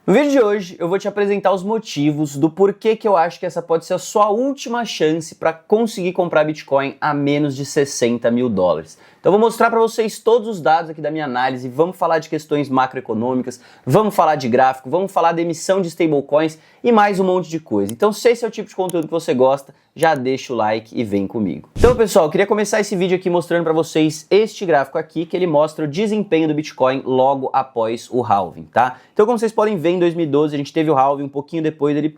No vídeo de hoje eu vou te apresentar os motivos do porquê que eu acho que essa pode ser a sua última chance para conseguir comprar Bitcoin a menos de 60 mil dólares. Então eu vou mostrar para vocês todos os dados aqui da minha análise, vamos falar de questões macroeconômicas, vamos falar de gráfico, vamos falar da emissão de stablecoins e mais um monte de coisa. Então se esse é o tipo de conteúdo que você gosta, já deixa o like e vem comigo. Então pessoal, eu queria começar esse vídeo aqui mostrando para vocês este gráfico aqui, que ele mostra o desempenho do Bitcoin logo após o halving, tá? Então como vocês podem ver, em 2012 a gente teve o halving, um pouquinho depois ele,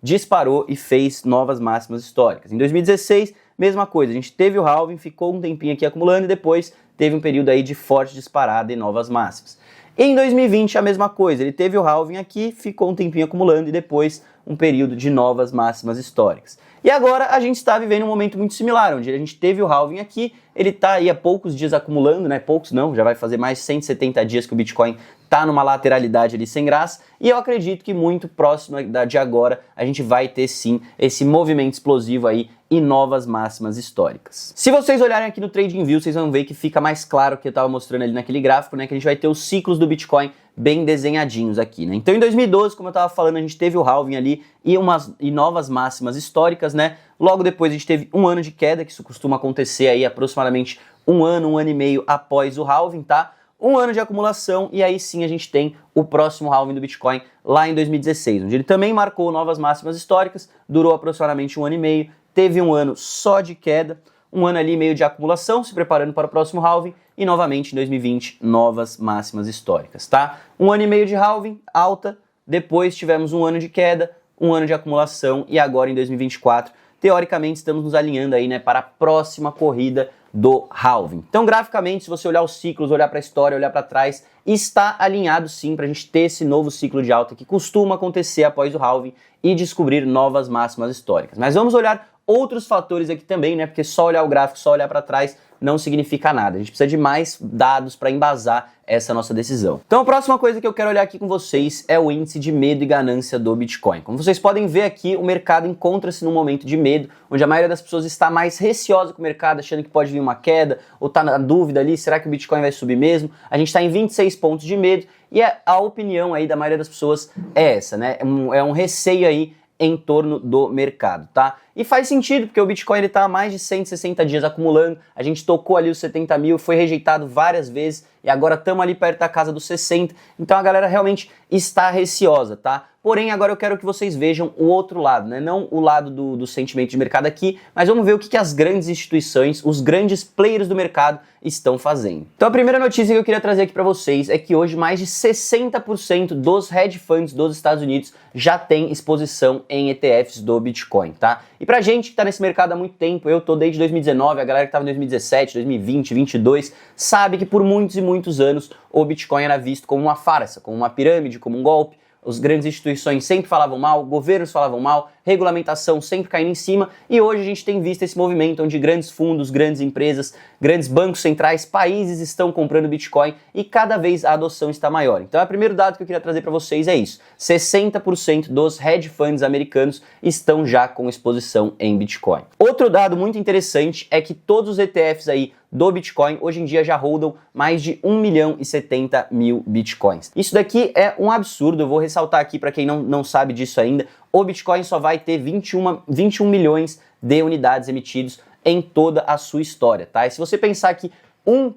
disparou e fez novas máximas históricas. Em 2016, mesma coisa, a gente teve o halving, ficou um tempinho aqui acumulando e depois teve um período aí de forte disparada e novas máximas. Em 2020 a mesma coisa, ele teve o halving aqui, ficou um tempinho acumulando e depois um período de novas máximas históricas. E agora a gente está vivendo um momento muito similar, onde a gente teve o halving aqui, ele está aí há poucos dias acumulando, né? Poucos não, já vai fazer mais de 170 dias que o Bitcoin está numa lateralidade ali sem graça, e eu acredito que muito próximo de agora a gente vai ter sim esse movimento explosivo aí e novas máximas históricas. Se vocês olharem aqui no TradingView, vocês vão ver que fica mais claro o que eu estava mostrando ali naquele gráfico, né? Que a gente vai ter os ciclos do Bitcoin bem desenhadinhos aqui, né? Então em 2012, como eu estava falando, a gente teve o halving ali e novas máximas históricas, né? Logo depois a gente teve um ano de queda, que isso costuma acontecer aí aproximadamente um ano e meio após o halving, tá? Um ano de acumulação e aí sim a gente tem o próximo halving do Bitcoin lá em 2016, onde ele também marcou novas máximas históricas, durou aproximadamente um ano e meio, teve um ano só de queda, um ano ali meio de acumulação, se preparando para o próximo halving e novamente em 2020 novas máximas históricas, tá? Um ano e meio de halving, alta, depois tivemos um ano de queda, um ano de acumulação e agora em 2024, teoricamente estamos nos alinhando aí, né, para a próxima corrida do halving. Então, graficamente, se você olhar os ciclos, olhar para a história, olhar para trás, está alinhado sim para a gente ter esse novo ciclo de alta que costuma acontecer após o halving e descobrir novas máximas históricas. Mas vamos olhar outros fatores aqui também, né? Porque só olhar o gráfico, só olhar para trás não significa nada. A gente precisa de mais dados para embasar essa nossa decisão. Então a próxima coisa que eu quero olhar aqui com vocês é o índice de medo e ganância do Bitcoin. Como vocês podem ver aqui, o mercado encontra-se num momento de medo, onde a maioria das pessoas está mais receosa com o mercado, achando que pode vir uma queda, ou está na dúvida ali, será que o Bitcoin vai subir mesmo? A gente está em 26 pontos de medo e a opinião aí da maioria das pessoas é essa, né? É um receio aí em torno do mercado, tá? E faz sentido, porque o Bitcoin ele tá há mais de 160 dias acumulando, a gente tocou ali os 70 mil, foi rejeitado várias vezes e agora estamos ali perto da casa dos 60, então a galera realmente está receosa, tá? Porém, agora eu quero que vocês vejam o outro lado, né? Não o lado do sentimento de mercado aqui, mas vamos ver o que as grandes instituições, os grandes players do mercado estão fazendo. Então a primeira notícia que eu queria trazer aqui para vocês é que hoje mais de 60% dos hedge funds dos Estados Unidos já tem exposição em ETFs do Bitcoin, tá? E pra gente que tá nesse mercado há muito tempo, eu tô desde 2019, a galera que tava em 2017, 2020, 2022, sabe que por muitos e muitos anos o Bitcoin era visto como uma farsa, como uma pirâmide, como um golpe. As grandes instituições sempre falavam mal, governos falavam mal, regulamentação sempre caindo em cima e hoje a gente tem visto esse movimento onde grandes fundos, grandes empresas, grandes bancos centrais, países estão comprando Bitcoin e cada vez a adoção está maior. Então o primeiro dado que eu queria trazer para vocês é isso, 60% dos hedge funds americanos estão já com exposição em Bitcoin. Outro dado muito interessante é que todos os ETFs aí do Bitcoin hoje em dia já holdam mais de 1 milhão e 70 mil Bitcoins. Isso daqui é um absurdo, eu vou ressaltar aqui para quem não sabe disso ainda, o Bitcoin só vai ter 21 milhões de unidades emitidos em toda a sua história, tá? E se você pensar que 1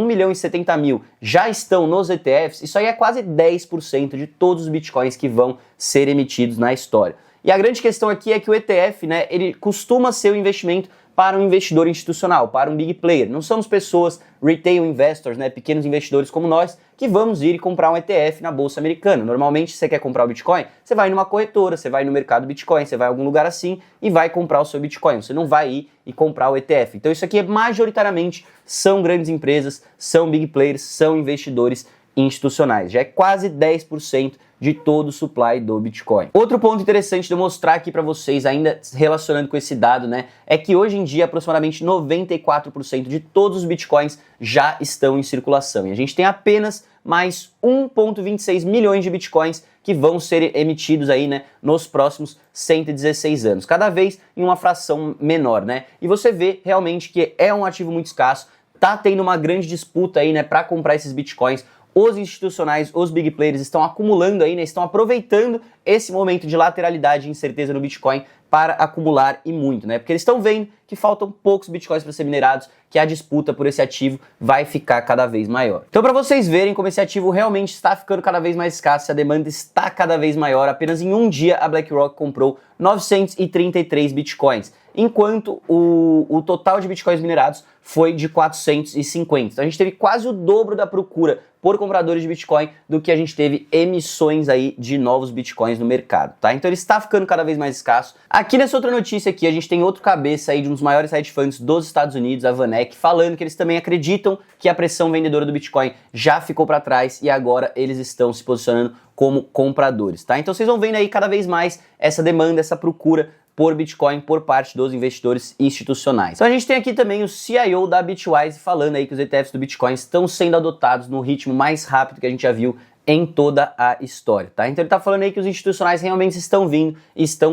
milhão e 70 mil já estão nos ETFs, isso aí é quase 10% de todos os Bitcoins que vão ser emitidos na história. E a grande questão aqui é que o ETF, né, ele costuma ser um investimento para um investidor institucional, para um big player. Não somos pessoas, retail investors, né, pequenos investidores como nós, que vamos ir e comprar um ETF na Bolsa Americana. Normalmente, se você quer comprar o Bitcoin, você vai numa corretora, você vai no mercado Bitcoin, você vai em algum lugar assim e vai comprar o seu Bitcoin. Você não vai ir e comprar o ETF. Então isso aqui majoritariamente são grandes empresas, são big players, são investidores institucionais. Já é quase 10% de todo o supply do Bitcoin. Outro ponto interessante de eu mostrar aqui para vocês, ainda relacionando com esse dado, né, é que hoje em dia aproximadamente 94% de todos os Bitcoins já estão em circulação. E a gente tem apenas mais 1,26 milhões de Bitcoins que vão ser emitidos aí, né, nos próximos 116 anos, cada vez em uma fração menor, né? E você vê realmente que é um ativo muito escasso, tá tendo uma grande disputa aí, né, para comprar esses Bitcoins. os institucionais, os big players estão acumulando aí, né, estão aproveitando esse momento de lateralidade e incerteza no Bitcoin para acumular e muito, né? Porque eles estão vendo que faltam poucos bitcoins para ser minerados, que a disputa por esse ativo vai ficar cada vez maior. Então, para vocês verem como esse ativo realmente está ficando cada vez mais escasso, a demanda está cada vez maior, apenas em um dia a BlackRock comprou 933 bitcoins, enquanto o total de bitcoins minerados foi de 450. Então a gente teve quase o dobro da procura por compradores de Bitcoin do que a gente teve emissões aí de novos Bitcoins no mercado, tá? Então ele está ficando cada vez mais escasso. Aqui nessa outra notícia aqui, a gente tem outro cabeça aí de um dos maiores hedge funds dos Estados Unidos, a VanEck, falando que eles também acreditam que a pressão vendedora do Bitcoin já ficou para trás e agora eles estão se posicionando como compradores, tá? Então vocês vão vendo aí cada vez mais essa demanda, essa procura por Bitcoin por parte dos investidores institucionais. Então a gente tem aqui também o CIO da Bitwise falando aí que os ETFs do Bitcoin estão sendo adotados no ritmo mais rápido que a gente já viu em toda a história, tá? Então ele tá falando aí que os institucionais realmente estão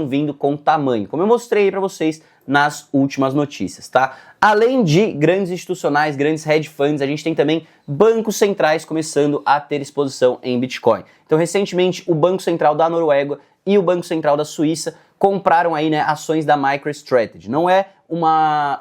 vindo com tamanho, como eu mostrei aí para vocês nas últimas notícias, tá? Além de grandes institucionais, grandes hedge funds, a gente tem também bancos centrais começando a ter exposição em Bitcoin. Então recentemente o Banco Central da Noruega e o Banco Central da Suíça compraram aí, né, ações da MicroStrategy. Não é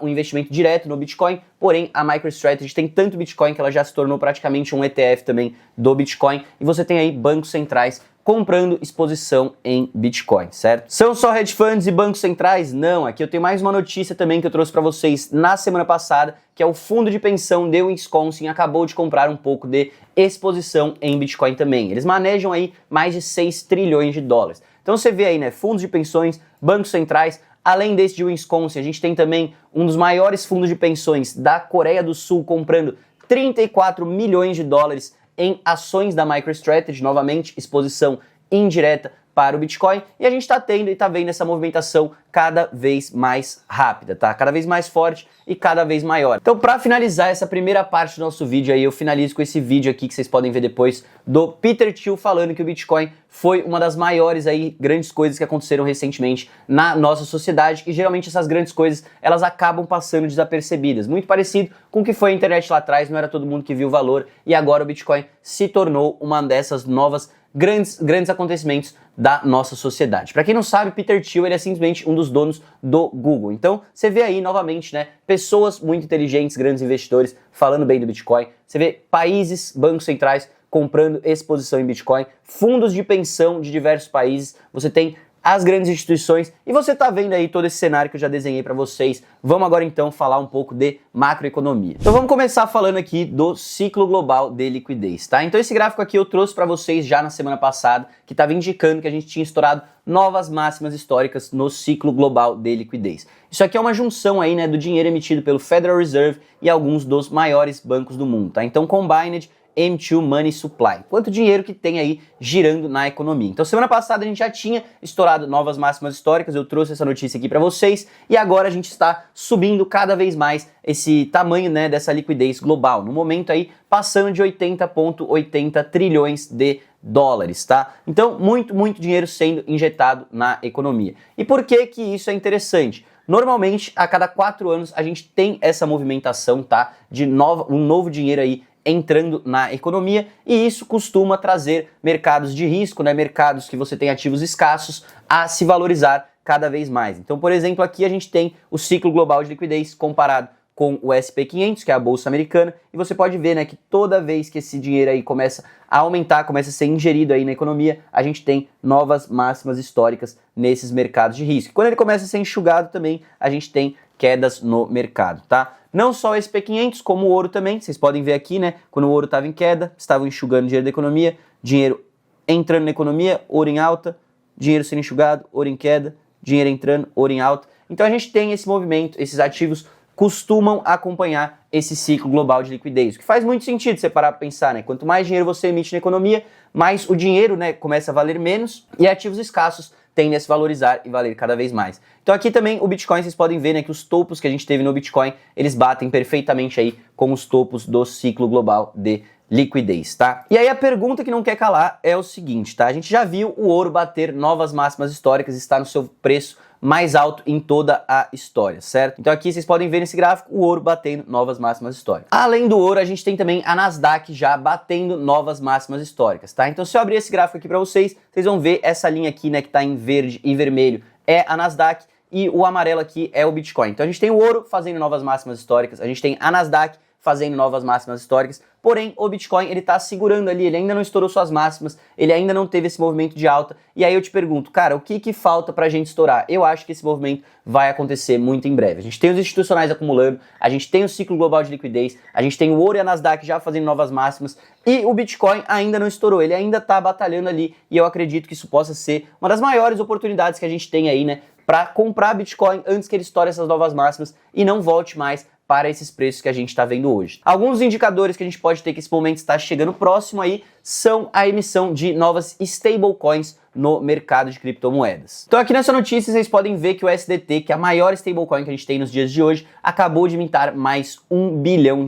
um investimento direto no Bitcoin, porém a MicroStrategy tem tanto Bitcoin que ela já se tornou praticamente um ETF também do Bitcoin, e você tem aí bancos centrais comprando exposição em Bitcoin, certo? São só hedge funds e bancos centrais? Não, aqui eu tenho mais uma notícia também que eu trouxe para vocês na semana passada, que é o fundo de pensão de Wisconsin acabou de comprar um pouco de exposição em Bitcoin também. Eles manejam aí mais de 6 trilhões de dólares. Então você vê aí, né, fundos de pensões, bancos centrais, além desse de Wisconsin, a gente tem também um dos maiores fundos de pensões da Coreia do Sul comprando 34 milhões de dólares em ações da MicroStrategy, novamente, exposição indireta para o Bitcoin, e a gente está tendo e está vendo essa movimentação cada vez mais rápida, tá? Cada vez mais forte e cada vez maior. Então, para finalizar essa primeira parte do nosso vídeo aí, eu finalizo com esse vídeo aqui que vocês podem ver depois do Peter Thiel falando que o Bitcoin foi uma das maiores aí grandes coisas que aconteceram recentemente na nossa sociedade, e geralmente essas grandes coisas, elas acabam passando desapercebidas. Muito parecido com o que foi a internet lá atrás, não era todo mundo que viu o valor, e agora o Bitcoin se tornou uma dessas novas grandes acontecimentos da nossa sociedade. Para quem não sabe, Peter Thiel, ele é simplesmente um dos donos do Google. Então, você vê aí novamente, né, pessoas muito inteligentes, grandes investidores falando bem do Bitcoin. Você vê países, bancos centrais comprando exposição em Bitcoin, fundos de pensão de diversos países. Você tem as grandes instituições, e você tá vendo aí todo esse cenário que eu já desenhei para vocês. Vamos agora então falar um pouco de macroeconomia. Então vamos começar falando aqui do ciclo global de liquidez, tá? Então esse gráfico aqui eu trouxe para vocês já na semana passada, que estava indicando que a gente tinha estourado novas máximas históricas no ciclo global de liquidez. Isso aqui é uma junção aí, né, do dinheiro emitido pelo Federal Reserve e alguns dos maiores bancos do mundo, tá? Então combined M2 Money Supply, quanto dinheiro que tem aí girando na economia. Então semana passada a gente já tinha estourado novas máximas históricas, eu trouxe essa notícia aqui para vocês, e agora a gente está subindo cada vez mais esse tamanho, né, dessa liquidez global, no momento aí passando de 80,80 trilhões de dólares, tá? Então muito dinheiro sendo injetado na economia. E por que que isso é interessante? Normalmente a cada 4 anos a gente tem essa movimentação, tá, de um novo dinheiro aí entrando na economia, e isso costuma trazer mercados de risco, né, mercados que você tem ativos escassos, a se valorizar cada vez mais. Então, por exemplo, aqui a gente tem o ciclo global de liquidez comparado com o SP500, que é a bolsa americana, e você pode ver, né, que toda vez que esse dinheiro aí começa a aumentar, começa a ser ingerido aí na economia, a gente tem novas máximas históricas nesses mercados de risco. Quando ele começa a ser enxugado também, a gente tem quedas no mercado, tá? Não só o SP500, como o ouro também, vocês podem ver aqui, né, quando o ouro estava em queda, estavam enxugando dinheiro da economia, dinheiro entrando na economia, ouro em alta, dinheiro sendo enxugado, ouro em queda, dinheiro entrando, ouro em alta. Então a gente tem esse movimento, esses ativos costumam acompanhar esse ciclo global de liquidez, o que faz muito sentido você parar para pensar, né? Quanto mais dinheiro você emite na economia, mais o dinheiro, né, começa a valer menos, e ativos escassos tendem a se valorizar e valer cada vez mais. Então aqui também o Bitcoin, vocês podem ver, né, que os topos que a gente teve no Bitcoin, eles batem perfeitamente aí com os topos do ciclo global de liquidez, tá? E aí a pergunta que não quer calar é o seguinte, tá? A gente já viu o ouro bater novas máximas históricas, está no seu preço mais alto em toda a história, certo? Então aqui vocês podem ver nesse gráfico o ouro batendo novas máximas históricas. Além do ouro, a gente tem também a Nasdaq já batendo novas máximas históricas, tá? Então se eu abrir esse gráfico aqui para vocês vão ver essa linha aqui, né, que tá em verde e vermelho é a Nasdaq e o amarelo aqui é o Bitcoin. Então a gente tem o ouro fazendo novas máximas históricas, a gente tem a Nasdaq fazendo novas máximas históricas, porém o Bitcoin ele tá segurando ali, ele ainda não estourou suas máximas, ele ainda não teve esse movimento de alta, e aí eu te pergunto, cara, o que falta pra gente estourar? Eu acho que esse movimento vai acontecer muito em breve. A gente tem os institucionais acumulando, a gente tem o ciclo global de liquidez, a gente tem o ouro e a Nasdaq já fazendo novas máximas, e o Bitcoin ainda não estourou, ele ainda tá batalhando ali, e eu acredito que isso possa ser uma das maiores oportunidades que a gente tem aí, né, pra comprar Bitcoin antes que ele estoure essas novas máximas e não volte mais para esses preços que a gente está vendo hoje. Alguns indicadores que a gente pode ter que esse momento está chegando próximo aí são a emissão de novas stablecoins no mercado de criptomoedas. Então aqui nessa notícia vocês podem ver que o USDT, que é a maior stablecoin que a gente tem nos dias de hoje, acabou de mintar mais $1 bilhão,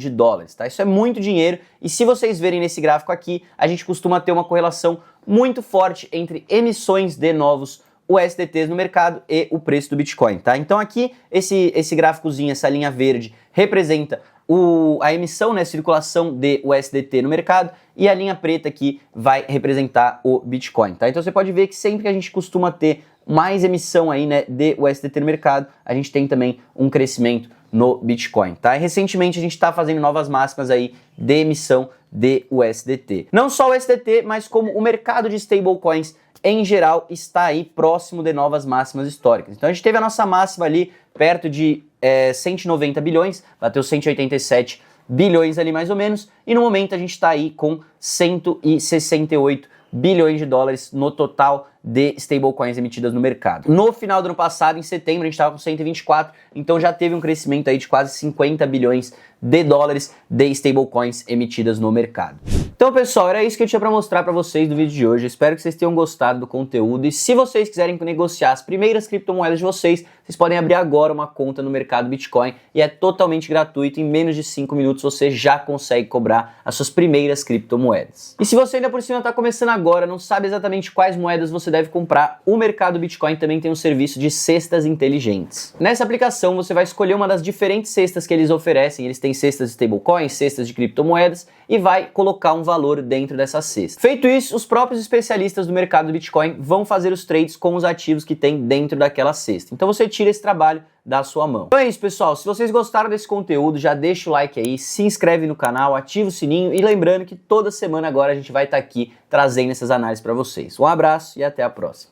tá? Isso é muito dinheiro e se vocês verem nesse gráfico aqui, a gente costuma ter uma correlação muito forte entre emissões de novos USDTs no mercado e o preço do Bitcoin, tá? Então aqui, esse gráficozinho, essa linha verde, representa a emissão, né, circulação de USDT no mercado, e a linha preta aqui vai representar o Bitcoin, tá? Então você pode ver que sempre que a gente costuma ter mais emissão aí, né, de USDT no mercado, a gente tem também um crescimento no Bitcoin, tá? E recentemente a gente está fazendo novas máximas aí de emissão de USDT. Não só o USDT, mas como o mercado de stablecoins em geral está aí próximo de novas máximas históricas. Então a gente teve a nossa máxima ali perto de 190 bilhões, bateu 187 bilhões ali mais ou menos, e no momento a gente está aí com 168 bilhões de dólares no total de stablecoins emitidas no mercado. No final do ano passado, em setembro, a gente estava com 124, então já teve um crescimento aí de quase 50 bilhões de dólares de stablecoins emitidas no mercado. Então, pessoal, era isso que eu tinha para mostrar para vocês no vídeo de hoje. Eu espero que vocês tenham gostado do conteúdo e se vocês quiserem negociar as primeiras criptomoedas de vocês podem abrir agora uma conta no mercado Bitcoin e é totalmente gratuito. Em menos de 5 minutos você já consegue cobrar as suas primeiras criptomoedas. E se você ainda por cima está começando agora, não sabe exatamente quais moedas você deve comprar, o mercado Bitcoin também tem um serviço de cestas inteligentes. Nessa aplicação você vai escolher uma das diferentes cestas que eles oferecem. Eles têm cestas de stablecoins, cestas de criptomoedas e vai colocar um valor dentro dessa cesta. Feito isso, os próprios especialistas do mercado do Bitcoin vão fazer os trades com os ativos que tem dentro daquela cesta. Então você tira esse trabalho da sua mão. Então é isso, pessoal. Se vocês gostaram desse conteúdo, já deixa o like aí, se inscreve no canal, ativa o sininho e lembrando que toda semana agora a gente vai estar aqui trazendo essas análises para vocês. Um abraço e até a próxima.